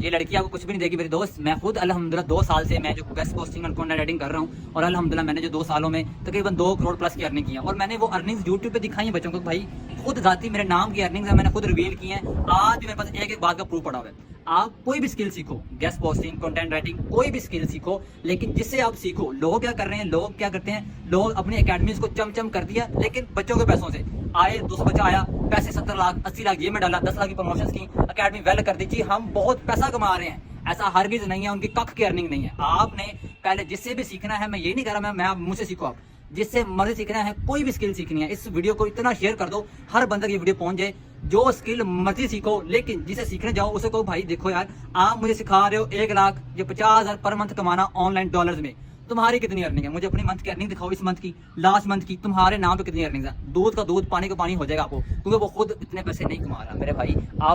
ये लड़की आपको कुछ भी नहीं देगी मेरे दोस्त। मैं खुद अल्हम्दुलिल्लाह 2 साल से मैं जो बेस्ट पोस्टिंग और कंटेंट राइटिंग कर रहा हूँ, और अल्हम्दुलिल्लाह मैंने जो 2 सालों में तकरीबन 2 करोड़ प्लस की अर्निंग की है। और मैंने वो अर्निंग्स यूट्यूब पे दिखाई है बच्चों को, भाई खुद जाती मेरे नाम की अर्निंग्स है, मैंने खुद रिवील की है। आज भी मेरे पास एक एक बात का प्रूफ पड़ा हुआ है। आप कोई भी स्किल सीखो, गेस्ट पोस्टिंग, कंटेंट राइटिंग, कोई भी स्किल सीखो, लेकिन जिससे आप सीखो। लोग क्या कर रहे हैं, लोग क्या करते हैं, लोग अपनी एकेडमीज को चमचम कर दिया, लेकिन बच्चों के पैसों से आए 200 बच्चा आया, पैसे 70 लाख 80 लाख ये में डाला, 10 लाख की प्रमोशन की, एकेडमी वेल कर दी जी, हम बहुत पैसा कमा रहे हैं। ऐसा हरगिज नहीं है, उनकी कख की अर्निंग नहीं है। आपने पहले जिससे भी सीखना है, मैं ये नहीं कह रहा मैं आप मुझसे सीखो, आप जिससे मर्जी सीखना है, कोई भी स्किल सीखनी है, इस वीडियो को इतना शेयर कर दो हर बंदे की वीडियो पहुंच जाए। जो स्किल मर्जी सीखो, लेकिन जिसे सीखने जाओ उसे कहो भाई देखो यार, आप मुझे सिखा रहे हो 1 लाख या 50,000 पर मंथ कमाना ऑनलाइन डॉलर्स में, तुम्हारी कितनी अर्निंग है, मुझे अपनी मंथ की अर्निंग दिखाओ, इस मंथ की, लास्ट मंथ की, तुम्हारे नाम पे कितनी अर्निंग है। दूध का दूध पानी का पानी हो जाएगा आपको, क्योंकि वो खुद इतने पैसे नहीं कमा रहा मेरे भाई। आप